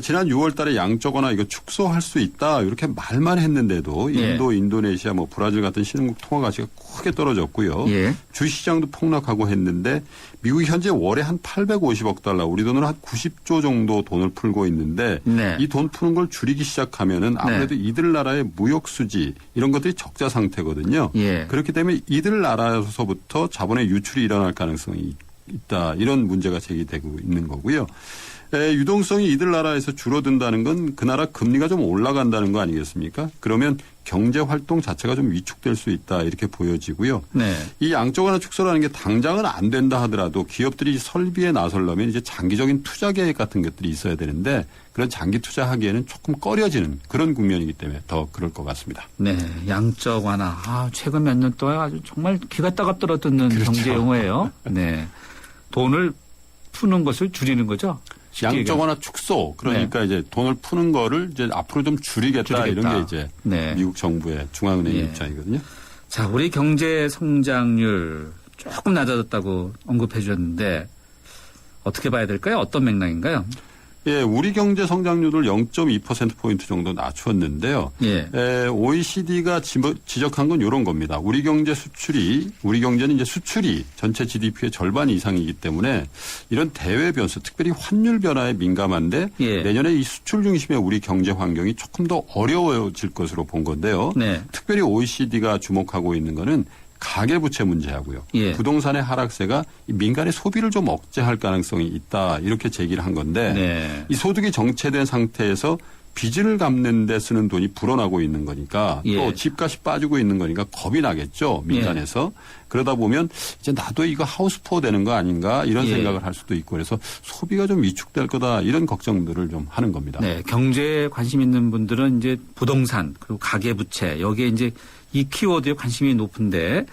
지난 6월 달에 양적 완화 이거 축소할 수 있다 이렇게 말만 했는데도 인도, 인도네시아, 뭐 브라질 같은 신흥국 통화 가치가 크게 떨어졌고요. 예. 주시장도 폭락하고 했는데 미국이 현재 월에 한 850억 달러, 우리 돈으로 한 90조 정도 돈을 풀고 있는데 네. 이 돈 푸는 걸 줄이기 시작하면은 아무래도 이들 나라의 무역 수지 이런 것들이 적자 상태거든요. 예. 그렇기 때문에 이들 나라에서부터 자본의 유출이 일어날 가능성이 있다. 이런 문제가 제기되고 있는 거고요. 유동성이 이들 나라에서 줄어든다는 건 그 나라 금리가 좀 올라간다는 거 아니겠습니까? 그러면 경제 활동 자체가 좀 위축될 수 있다 이렇게 보여지고요. 네. 이 양적 완화 축소라는 게 당장은 안 된다 하더라도 기업들이 설비에 나서려면 이제 장기적인 투자 계획 같은 것들이 있어야 되는데 그런 장기 투자하기에는 조금 꺼려지는 그런 국면이기 때문에 더 그럴 것 같습니다. 네. 양적 완화. 최근 몇 년 동안 아주 정말 귀가 따갑들어 듣는 그렇죠. 경제 용어예요. 네. 돈을 푸는 것을 줄이는 거죠. 양적 완화 축소, 그러니까 이제 돈을 푸는 거를 이제 앞으로 좀 줄이겠다. 이런 게 이제 네. 미국 정부의 중앙은행 입장이거든요. 자, 우리 경제 성장률 조금 낮아졌다고 언급해 주셨는데 어떻게 봐야 될까요? 어떤 맥락인가요? 예, 우리 경제 성장률을 0.2%포인트 정도 낮췄는데요. 예. OECD가 지적한 건 이런 겁니다. 우리 경제는 이제 수출이 전체 GDP의 절반 이상이기 때문에 이런 대외 변수, 특별히 환율 변화에 민감한데 내년에 이 수출 중심의 우리 경제 환경이 조금 더 어려워질 것으로 본 건데요. 네. 특별히 OECD가 주목하고 있는 거는 가계부채 문제하고요. 예. 부동산의 하락세가 민간의 소비를 좀 억제할 가능성이 있다. 이렇게 제기를 한 건데 네. 이 소득이 정체된 상태에서 빚을 갚는 데 쓰는 돈이 불어나고 있는 거니까 또 집값이 빠지고 있는 거니까 겁이 나겠죠. 민간에서. 그러다 보면 이제 나도 이거 하우스푸어 되는 거 아닌가 이런 생각을 할 수도 있고 그래서 소비가 좀 위축될 거다 이런 걱정들을 좀 하는 겁니다. 네. 경제에 관심 있는 분들은 이제 부동산 그리고 가계부채 여기에 이제 이 키워드에 관심이 높은데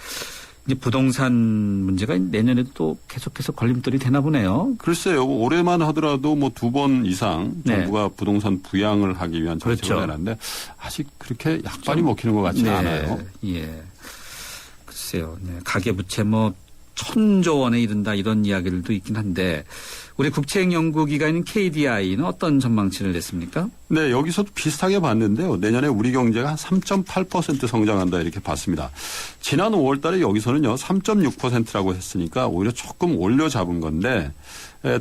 이제 부동산 문제가 내년에도 또 계속해서 걸림돌이 되나 보네요. 글쎄요. 올해만 하더라도 뭐 2번 이상 정부가 부동산 부양을 하기 위한 정책을 내놨는데 아직 그렇게 약발이 먹히는 것 같지는 않아요. 예. 글쎄요. 네. 가계부채 뭐 1,000조 원에 이른다 이런 이야기들도 있긴 한데 우리 국책연구기관인 KDI는 어떤 전망치를 냈습니까? 네, 여기서도 비슷하게 봤는데요. 내년에 우리 경제가 한 3.8% 성장한다 이렇게 봤습니다. 지난 5월 달에 여기서는요. 3.6%라고 했으니까 오히려 조금 올려 잡은 건데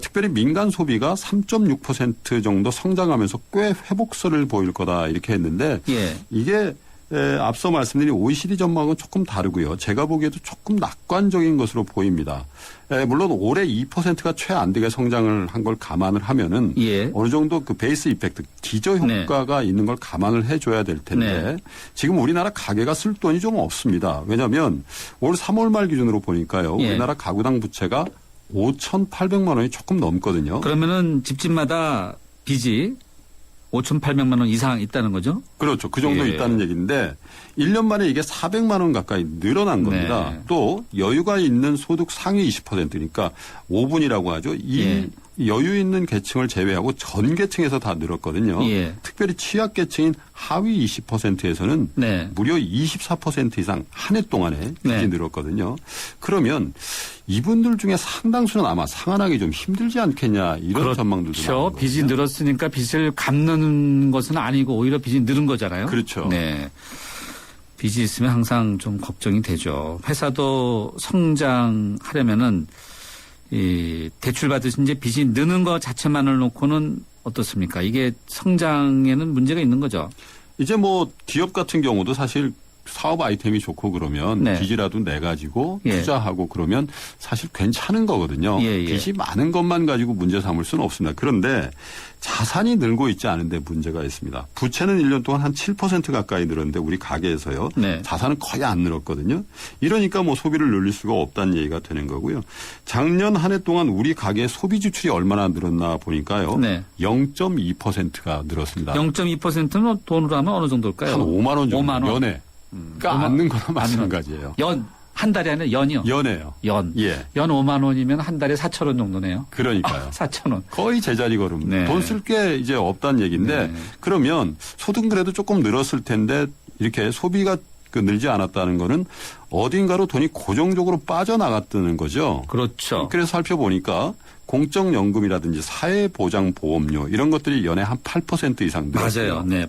특별히 민간 소비가 3.6% 정도 성장하면서 꽤 회복세를 보일 거다 이렇게 했는데 이게 앞서 말씀드린 OECD 전망은 조금 다르고요. 제가 보기에도 조금 낙관적인 것으로 보입니다. 물론 올해 2%가 최안되게 성장을 한 걸 감안을 하면은 어느 정도 그 베이스 이펙트, 기저 효과가 있는 걸 감안을 해줘야 될 텐데 지금 우리나라 가계가 쓸 돈이 좀 없습니다. 왜냐하면 올 3월 말 기준으로 보니까요. 우리나라 가구당 부채가 5,800만 원이 조금 넘거든요. 그러면은 집집마다 빚이 5,800만 원 이상 있다는 거죠? 그렇죠. 그 정도 있다는 얘기인데 1년 만에 이게 400만 원 가까이 늘어난 겁니다. 또 여유가 있는 소득 상위 20%니까 5분이라고 하죠. 이 여유 있는 계층을 제외하고 전 계층에서 다 늘었거든요. 특별히 취약 계층인 하위 20%에서는 무려 24% 이상 한 해 동안에 빚이 늘었거든요. 그러면 이분들 중에 상당수는 아마 상환하기 좀 힘들지 않겠냐 이런 전망들도 나오고 빚이 늘었으니까 빚을 갚는 것은 아니고 오히려 빚이 늘은 거잖아요. 그렇죠. 네. 빚이 있으면 항상 좀 걱정이 되죠. 회사도 성장하려면은 이 대출 받으신 이제 빚이 느는 것 자체만을 놓고는 어떻습니까? 이게 성장에는 문제가 있는 거죠. 이제 뭐 기업 같은 경우도 사실 사업 아이템이 좋고 그러면 네. 빚이라도 내 가지고 예. 투자하고 그러면 사실 괜찮은 거거든요. 예. 빚이 많은 것만 가지고 문제 삼을 수는 없습니다. 그런데 자산이 늘고 있지 않은데 문제가 있습니다. 부채는 1년 동안 한 7% 가까이 늘었는데 우리 가게에서요. 네. 자산은 거의 안 늘었거든요. 이러니까 뭐 소비를 늘릴 수가 없다는 얘기가 되는 거고요. 작년 한 해 동안 우리 가게의 소비 지출이 얼마나 늘었나 보니까요. 네. 0.2%가 늘었습니다. 0.2%는 돈으로 하면 어느 정도일까요? 한 5만 원 정도 5만 원. 연에. 그러니까 않는 거나 마찬가지예요. 한 달이 아니라 연이요? 연에요. 연. 예. 연 5만 원이면 한 달에 4천 원 정도네요. 그러니까요. 4천 원. 거의 제자리 걸음. 네. 돈 쓸 게 이제 없다는 얘기인데 그러면 소득은 그래도 조금 늘었을 텐데 이렇게 소비가 늘지 않았다는 거는 어딘가로 돈이 고정적으로 빠져나갔다는 거죠. 그렇죠. 그래서 살펴보니까 공적연금이라든지 사회보장보험료 이런 것들이 연에 한 8% 이상 늘었어요. 맞아요. 네.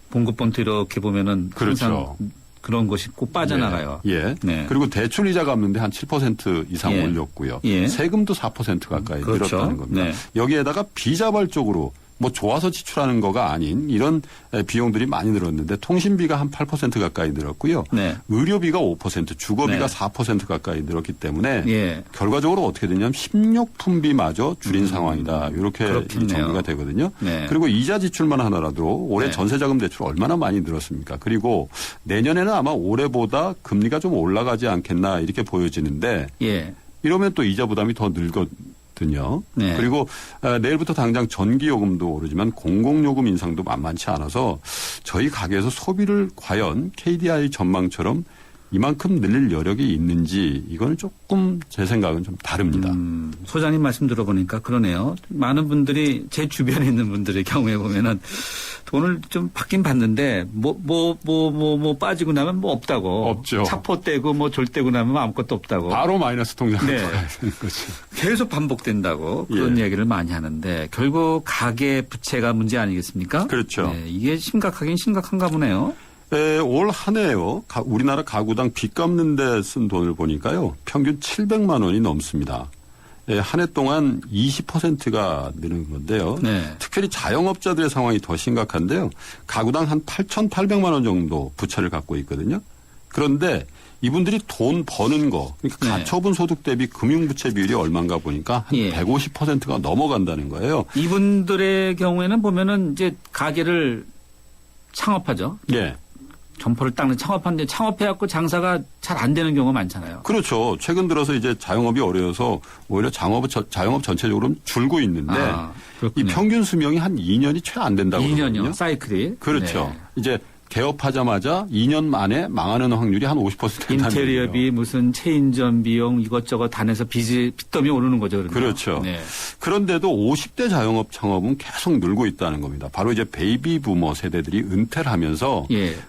봉급본트 이렇게 보면은 그렇죠. 항상 그런 것이 꼭 빠져나가요. 예. 네. 그리고 대출 이자 갚는데 한 7% 이상 예. 올렸고요. 예. 세금도 4% 가까이 그렇죠. 늘었다는 겁니다. 네. 여기에다가 비자발적으로 뭐 좋아서 지출하는 거가 아닌 이런 비용들이 많이 늘었는데 통신비가 한 8% 가까이 늘었고요. 네. 의료비가 5%, 주거비가 네. 4% 가까이 늘었기 때문에 예. 결과적으로 어떻게 되냐면 식료품비마저 줄인 상황이다. 이렇게 그렇겠네요. 정리가 되거든요. 네. 그리고 이자 지출만 하더라도 올해 네. 전세자금 대출 얼마나 많이 늘었습니까? 그리고 내년에는 아마 올해보다 금리가 좀 올라가지 않겠나 이렇게 보여지는데 예. 이러면 또 이자 부담이 더 늘거든요. 네. 그리고 내일부터 당장 전기요금도 오르지만 공공요금 인상도 만만치 않아서 저희 가게에서 소비를 과연 KDI 전망처럼 이만큼 늘릴 여력이 있는지 이거는 조금 제 생각은 좀 다릅니다. 소장님 말씀 들어보니까 그러네요. 많은 분들이 제 주변에 있는 분들의 경우에 보면은 돈을 좀 받긴 받는데 뭐 빠지고 나면 뭐 없다고. 없죠. 차포 떼고 뭐 졸 떼고 나면 아무것도 없다고. 바로 마이너스 통장으로 네. 들어가야 되는 거죠. 계속 반복된다고 그런 얘기를 많이 하는데 결국 가계 부채가 문제 아니겠습니까? 그렇죠. 네, 이게 심각하긴 심각한가 보네요. 올 한 해요. 우리나라 가구당 빚 갚는 데 쓴 돈을 보니까요. 평균 700만 원이 넘습니다. 한 해 동안 20%가 느는 건데요. 네. 특별히 자영업자들의 상황이 더 심각한데요. 가구당 한 8,800만 원 정도 부채를 갖고 있거든요. 그런데 이분들이 돈 버는 거, 그러니까 가처분 소득 대비 금융부채 비율이 얼마인가 보니까 한 150%가 넘어간다는 거예요. 이분들의 경우에는 보면은 이제 가게를 창업하죠. 예. 점포를 닦는 창업하는데 창업해갖고 장사가 잘 안 되는 경우가 많잖아요. 그렇죠. 최근 들어서 이제 자영업이 어려워서 오히려 자영업 전체적으로는 줄고 있는데 이 평균 수명이 한 2년이 채 안 된다고 2년이요. 그러거든요. 사이클이. 그렇죠. 네. 이제 개업하자마자 2년 만에 망하는 확률이 한 50% 된다는 인테리어비 무슨 체인점 비용 이것저것 다 내서 빚더미 오르는 거죠. 그러면. 그렇죠. 네. 그런데도 50대 자영업 창업은 계속 늘고 있다는 겁니다. 바로 이제 베이비 부머 세대들이 은퇴를 하면서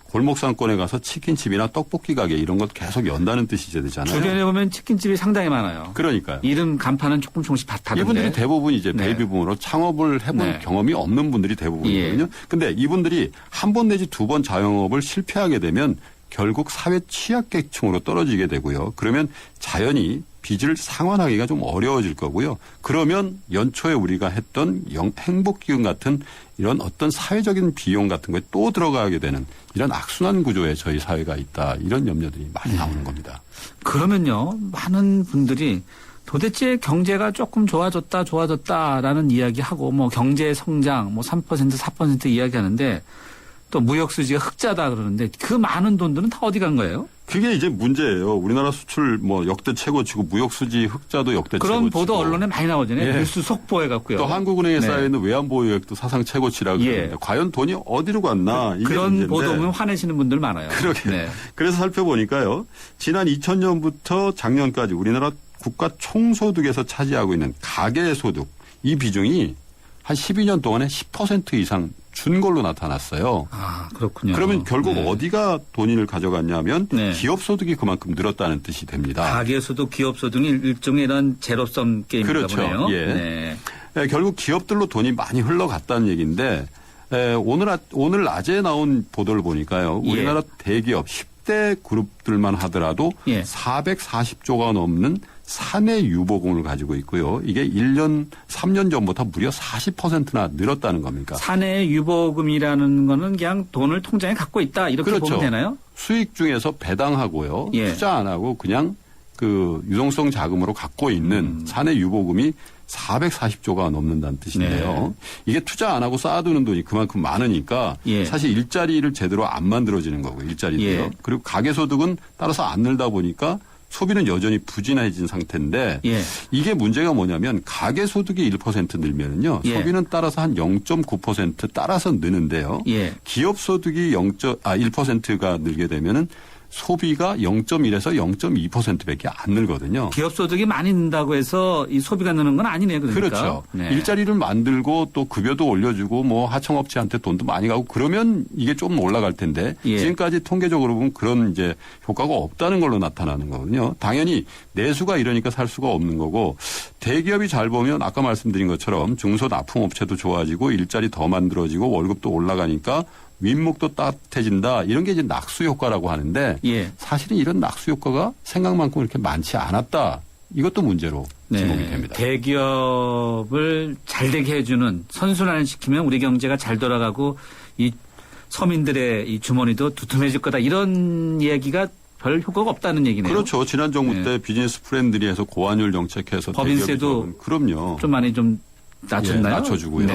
골목 상권에 가서 치킨집이나 떡볶이 가게 이런 것 계속 연다는 뜻이 되잖아요. 주변에 보면 치킨집이 상당히 많아요. 그러니까요. 이름 간판은 조금씩 다른데. 이분들이 대부분 이제 베이비 부머로 창업을 해본 경험이 없는 분들이 대부분이거든요. 근데 이분들이 한 번 내지 두 번 자영업을 실패하게 되면 결국 사회 취약계층으로 떨어지게 되고요. 그러면 자연히 빚을 상환하기가 좀 어려워질 거고요. 그러면 연초에 우리가 했던 행복기금 같은 이런 어떤 사회적인 비용 같은 거에 또 들어가게 되는 이런 악순환 구조에 저희 사회가 있다. 이런 염려들이 많이 나오는 겁니다. 그러면요. 많은 분들이 도대체 경제가 조금 좋아졌다라는 이야기하고 뭐 경제 성장 뭐 3% 4% 이야기하는데 또 무역수지가 흑자다 그러는데 그 많은 돈들은 다 어디 간 거예요? 그게 이제 문제예요. 우리나라 수출 뭐 역대 최고치고 무역수지 흑자도 역대 최고치고. 그런 보도 언론에 많이 나오잖아요. 뉴스 속보해 갖고요. 또 한국은행에 쌓여있는 외환보유액도 사상 최고치라고 그러는데 과연 돈이 어디로 갔나 이게 그런 문제인데. 보도 보면 화내시는 분들 많아요. 그러게. 그래서 살펴보니까요. 지난 2000년부터 작년까지 우리나라 국가 총소득에서 차지하고 있는 가계소득 이 비중이 한 12년 동안에 10% 이상 준 걸로 나타났어요. 아, 그렇군요. 그러면 결국 어디가 돈을 가져갔냐면 기업 소득이 그만큼 늘었다는 뜻이 됩니다. 가계소득, 기업소득이 일종의 이런 제로섬 게임인가 그렇죠. 보네요. 예. 결국 기업들로 돈이 많이 흘러갔다는 얘기인데 오늘 낮에 나온 보도를 보니까요. 우리나라 대기업 10대 그룹들만 하더라도 440조가 넘는 사내 유보금을 가지고 있고요. 이게 3년 전부터 무려 40%나 늘었다는 겁니까? 사내 유보금이라는 거는 그냥 돈을 통장에 갖고 있다 이렇게 그렇죠. 보면 되나요? 수익 중에서 배당하고요. 투자 안 하고 그냥 그 유동성 자금으로 갖고 있는 사내 유보금이 440조가 넘는다는 뜻인데요. 이게 투자 안 하고 쌓아두는 돈이 그만큼 많으니까 사실 일자리를 제대로 안 만들어지는 거고요. 일자리도요. 그리고 가계소득은 따라서 안 늘다 보니까 소비는 여전히 부진해진 상태인데 이게 문제가 뭐냐면 가계소득이 1% 늘면은요. 소비는 따라서 한 0.9% 따라서 느는데요. 기업소득이 1%가 늘게 되면은 소비가 0.1에서 0.2%밖에 안 늘거든요. 기업 소득이 많이 는다고 해서 이 소비가 느는 건 아니네요. 그러니까. 그렇죠. 일자리를 만들고 또 급여도 올려주고 뭐 하청업체한테 돈도 많이 가고 그러면 이게 좀 올라갈 텐데 지금까지 통계적으로 보면 그런 이제 효과가 없다는 걸로 나타나는 거거든요. 당연히 내수가 이러니까 살 수가 없는 거고 대기업이 잘 보면 아까 말씀드린 것처럼 중소 납품업체도 좋아지고 일자리 더 만들어지고 월급도 올라가니까 윗목도 따뜻해진다. 이런 게 이제 낙수 효과라고 하는데 사실은 이런 낙수 효과가 생각만큼 이렇게 많지 않았다. 이것도 문제로 지목이 됩니다. 대기업을 잘 되게 해주는 선순환을 시키면 우리 경제가 잘 돌아가고 이 서민들의 이 주머니도 두툼해질 거다. 이런 얘기가 별 효과가 없다는 얘기네요. 그렇죠. 지난 정부 때 비즈니스 프렌들리해서 고환율 정책해서 법인세도 그럼요. 좀 많이 좀 낮췄나요? 낮춰주고요.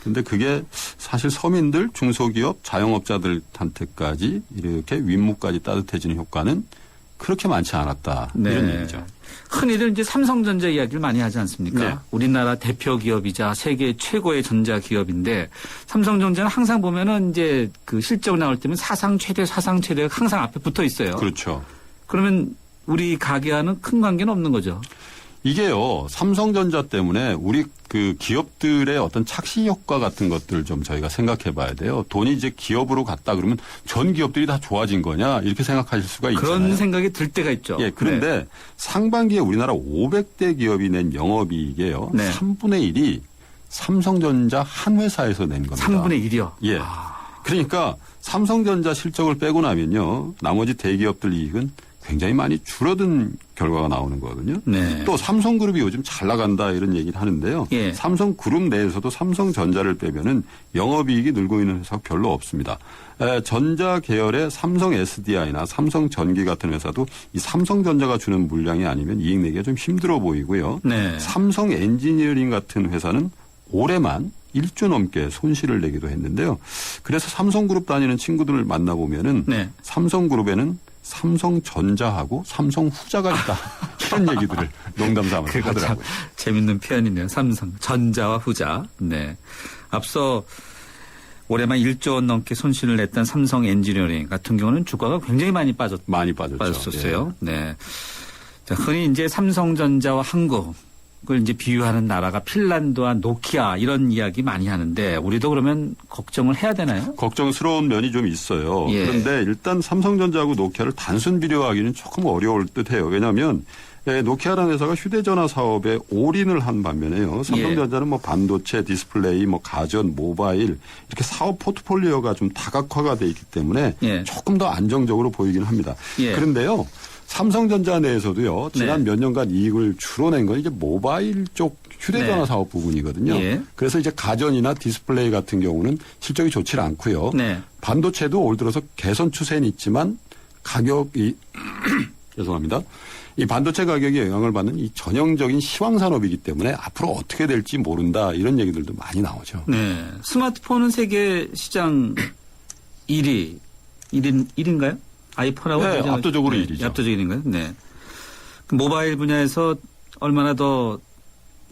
근데 그게 사실 서민들, 중소기업, 자영업자들한테까지 이렇게 윗목까지 따뜻해지는 효과는 그렇게 많지 않았다. 이런 얘기죠. 흔히들 이제 삼성전자 이야기를 많이 하지 않습니까? 우리나라 대표 기업이자 세계 최고의 전자 기업인데 삼성전자는 항상 보면은 이제 그 실적 나올 때면 사상 최대가 항상 앞에 붙어 있어요. 그렇죠. 그러면 우리 가게와는 큰 관계는 없는 거죠. 이게요, 삼성전자 때문에 우리 그 기업들의 어떤 착시 효과 같은 것들을 좀 저희가 생각해 봐야 돼요. 돈이 이제 기업으로 갔다 그러면 전 기업들이 다 좋아진 거냐 이렇게 생각하실 수가 있잖아요. 그런 생각이 들 때가 있죠. 그런데 상반기에 우리나라 500대 기업이 낸 영업이익이에요. 3분의 1이 삼성전자 한 회사에서 낸 겁니다. 3분의 1이요? 그러니까 삼성전자 실적을 빼고 나면요. 나머지 대기업들 이익은 굉장히 많이 줄어든 결과가 나오는 거거든요. 또 삼성그룹이 요즘 잘 나간다 이런 얘기를 하는데요. 삼성그룹 내에서도 삼성전자를 빼면은 영업이익이 늘고 있는 회사가 별로 없습니다. 전자 계열의 삼성 SDI나 삼성전기 같은 회사도 이 삼성전자가 주는 물량이 아니면 이익 내기가 좀 힘들어 보이고요. 삼성 엔지니어링 같은 회사는 올해만 1조 넘게 손실을 내기도 했는데요. 그래서 삼성그룹 다니는 친구들을 만나보면은 삼성그룹에는 삼성전자하고 삼성후자가 있다. 이런 얘기들을 농담 삼아서 하더라고요. 재밌는 표현이네요. 삼성전자와 후자. 앞서 올해만 1조 원 넘게 손실을 냈던 삼성 엔지니어링 같은 경우는 주가가 굉장히 많이 빠졌었어요. 자, 흔히 이제 삼성전자와 한국을 이제 비유하는 나라가 핀란드와 노키아 이런 이야기 많이 하는데 우리도 그러면 걱정을 해야 되나요? 걱정스러운 면이 좀 있어요. 그런데 일단 삼성전자하고 노키아를 단순 비교하기는 조금 어려울 듯해요. 왜냐하면 노키아라는 회사가 휴대전화 사업에 올인을 한 반면에요. 삼성전자는 뭐 반도체, 디스플레이, 뭐 가전, 모바일 이렇게 사업 포트폴리오가 좀 다각화가 돼 있기 때문에 조금 더 안정적으로 보이긴 합니다. 그런데요. 삼성전자 내에서도요. 지난 몇 년간 이익을 주로 낸 건 이제 모바일 쪽 휴대전화 사업 부분이거든요. 그래서 이제 가전이나 디스플레이 같은 경우는 실적이 좋지 않고요. 반도체도 올 들어서 개선 추세는 있지만 가격이 죄송합니다. 이 반도체 가격이 영향을 받는 이 전형적인 시황 산업이기 때문에 앞으로 어떻게 될지 모른다 이런 얘기들도 많이 나오죠. 스마트폰은 세계 시장 1인가요? 아이폰하고 압도적으로 1위죠. 압도적인 인가요? 그 모바일 분야에서 얼마나 더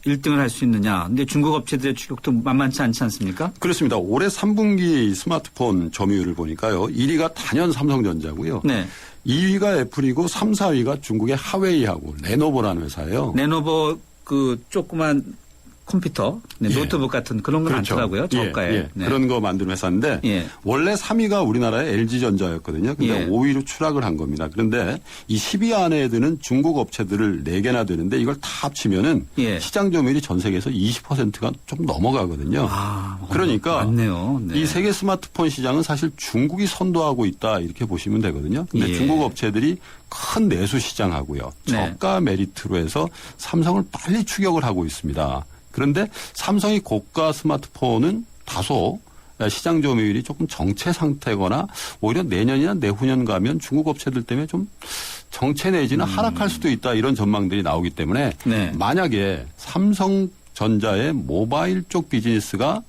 1등을 할 수 있느냐. 근데 중국 업체들의 추격도 만만치 않지 않습니까? 그렇습니다. 올해 3분기 스마트폰 점유율을 보니까요. 1위가 단연 삼성전자고요. 2위가 애플이고 3, 4위가 중국의 하웨이하고 레노버라는 회사예요. 레노버 그 조그만 컴퓨터, 네, 예. 노트북 같은 그런 건 그렇죠. 많더라고요. 저가에. 예. 네. 그런 거 만드는 회사인데 예. 원래 3위가 우리나라의 LG전자였거든요. 근데 예. 5위로 추락을 한 겁니다. 그런데 이 10위 안에 드는 중국 업체들을 4개나 되는데 이걸 다 합치면은 예. 시장 점유율이 전 세계에서 20%가 좀 넘어가거든요. 그러니까 맞네요. 네. 이 세계 스마트폰 시장은 사실 중국이 선도하고 있다 이렇게 보시면 되거든요. 근데 예. 중국 업체들이 큰 내수 시장하고요. 네. 저가 메리트로 해서 삼성을 빨리 추격을 하고 있습니다. 그런데 삼성이 고가 스마트폰은 다소 시장 점유율이 조금 정체 상태거나 오히려 내년이나 내후년 가면 중국 업체들 때문에 좀 정체 내지는 하락할 수도 있다 이런 전망들이 나오기 때문에 네. 만약에 삼성전자의 모바일 쪽 비즈니스가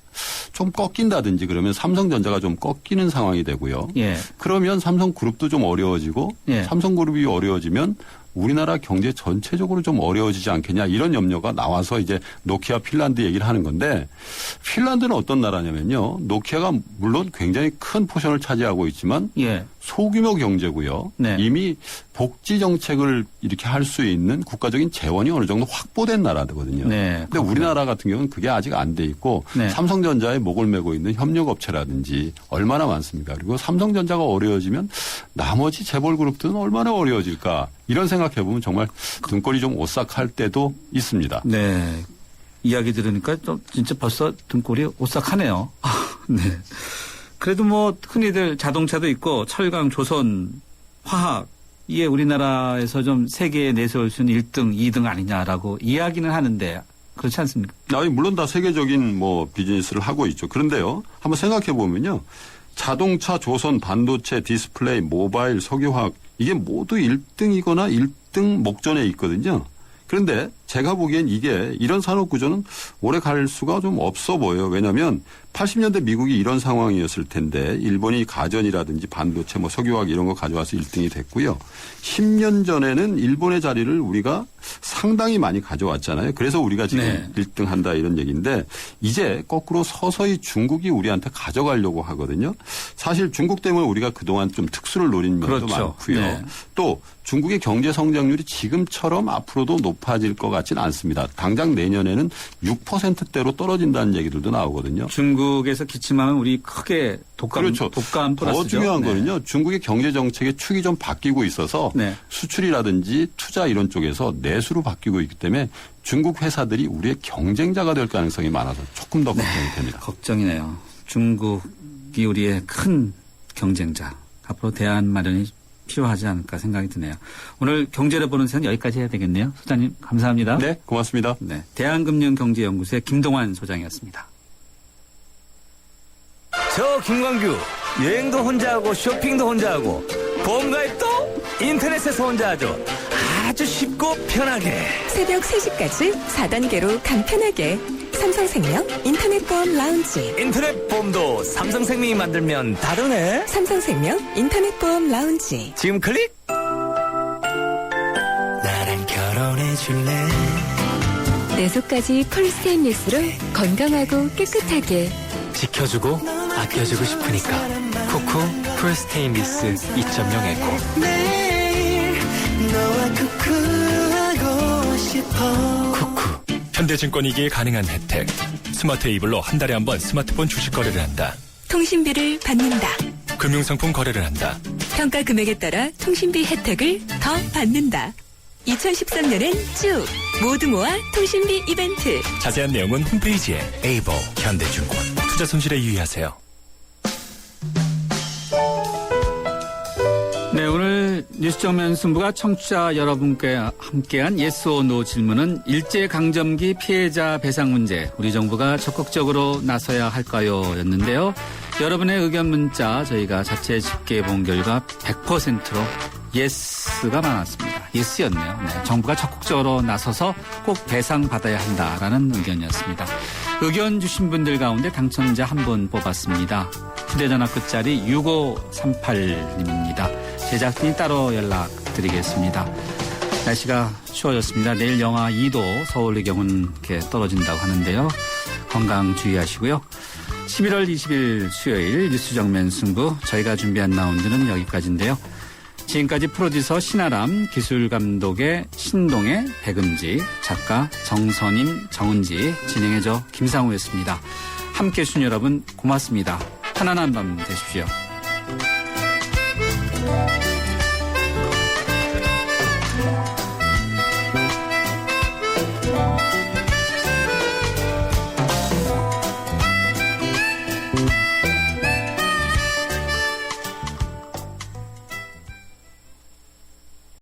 좀 꺾인다든지 그러면 삼성전자가 좀 꺾이는 상황이 되고요. 예. 그러면 삼성그룹도 좀 어려워지고 예. 삼성그룹이 어려워지면 우리나라 경제 전체적으로 좀 어려워지지 않겠냐 이런 염려가 나와서 이제 노키아 핀란드 얘기를 하는 건데 핀란드는 어떤 나라냐면요. 노키아가 물론 굉장히 큰 포션을 차지하고 있지만 예. 소규모 경제고요. 네. 이미 복지 정책을 이렇게 할 수 있는 국가적인 재원이 어느 정도 확보된 나라거든요. 네. 근데 우리나라 같은 경우는 그게 아직 안 돼 있고 네. 삼성전자에 목을 메고 있는 협력업체라든지 얼마나 많습니까? 그리고 삼성전자가 어려워지면 나머지 재벌그룹들은 얼마나 어려워질까? 이런 생각해보면 정말 등골이 좀 오싹할 때도 있습니다. 네. 이야기 들으니까 좀 진짜 벌써 등골이 오싹하네요. 네. 그래도 뭐 흔히들 자동차도 있고 철강, 조선, 화학 이게 우리나라에서 좀 세계에 내세울 수 있는 1등, 2등 아니냐라고 이야기는 하는데 그렇지 않습니까? 아니, 물론 다 세계적인 뭐 비즈니스를 하고 있죠. 그런데요. 한번 생각해 보면요. 자동차, 조선, 반도체, 디스플레이, 모바일, 석유화학 이게 모두 1등이거나 1등 목전에 있거든요. 그런데 제가 보기엔 이게 이런 산업 구조는 오래 갈 수가 좀 없어 보여요. 왜냐하면 80년대 미국이 이런 상황이었을 텐데 일본이 가전이라든지 반도체 뭐 석유화학 이런 거 가져와서 1등이 됐고요. 10년 전에는 일본의 자리를 우리가 상당히 많이 가져왔잖아요. 그래서 우리가 지금 네. 1등 한다 이런 얘기인데 이제 거꾸로 서서히 중국이 우리한테 가져가려고 하거든요. 사실 중국 때문에 우리가 그동안 좀 특수를 노린 면도 그렇죠. 많고요. 네. 또 중국의 경제 성장률이 지금처럼 앞으로도 높아질 것 같지는 않습니다. 당장 내년에는 6%대로 떨어진다는 얘기들도 나오거든요. 중국에서 기침하면 우리 크게 독감, 그렇죠. 독감 플러스죠. 더 중요한 네. 거는요. 중국의 경제 정책의 축이 좀 바뀌고 있어서 네. 수출이라든지 투자 이런 쪽에서 내수로 바뀌고 있기 때문에 중국 회사들이 우리의 경쟁자가 될 가능성이 많아서 조금 더 걱정이 됩니다. 걱정이네요. 중국이 우리의 큰 경쟁자. 앞으로 대안 마련이 필요하지 않을까 생각이 드네요. 오늘 경제를 보는 세상 여기까지 해야 되겠네요. 소장님 감사합니다. 네, 고맙습니다. 네, 대한금융경제연구소의 김동환 소장이었습니다. 저 김광규 여행도 혼자 하고 쇼핑도 혼자 하고 보험가입도 인터넷에서 혼자 하죠. 아주 쉽고 편하게 새벽 3시까지 4단계로 간편하게 삼성생명 인터넷보험 라운지. 인터넷 보험도 삼성생명이 만들면 다르네. 삼성생명 인터넷보험 라운지. 지금 클릭. 나랑 결혼해 줄래? 내 속까지 풀 스테인리스로 건강하고 깨끗하게 지켜주고 아껴주고 싶으니까 쿠쿠 풀 스테인리스 2.0 에코. 매일 너와 쿠쿠하고 싶어. 쿠쿠. 현대증권이기에 가능한 혜택. 스마트 에이블로 한 달에 한 번 스마트폰 주식 거래를 한다. 통신비를 받는다. 금융상품 거래를 한다. 평가 금액에 따라 통신비 혜택을 더 받는다. 2013년엔 쭉 모두 모아 통신비 이벤트. 자세한 내용은 홈페이지에. 에이블 현대증권. 투자 손실에 유의하세요. 네, 오늘 뉴스 정면 승부가 청취자 여러분께 함께한 yes or no 질문은 일제강점기 피해자 배상 문제 우리 정부가 적극적으로 나서야 할까요? 였는데요. 여러분의 의견 문자 저희가 자체 집계해 본 결과 100%로 예스가 많았습니다. 예스였네요. 네, 정부가 적극적으로 나서서 꼭 배상받아야 한다라는 의견이었습니다. 의견 주신 분들 가운데 당첨자 한 분 뽑았습니다. 휴대전화 끝자리 6538님입니다. 제작진이 따로 연락드리겠습니다. 날씨가 추워졌습니다. 내일 영하 2도 서울의 경우는 이렇게 떨어진다고 하는데요. 건강 주의하시고요. 11월 20일 수요일 뉴스 정면 승부 저희가 준비한 라운드는 여기까지인데요. 지금까지 프로듀서 신아람, 기술감독의 신동의 백은지, 작가 정선임, 정은지, 진행해줘 김상우였습니다. 함께해 주신 여러분 고맙습니다. 편안한 밤 되십시오.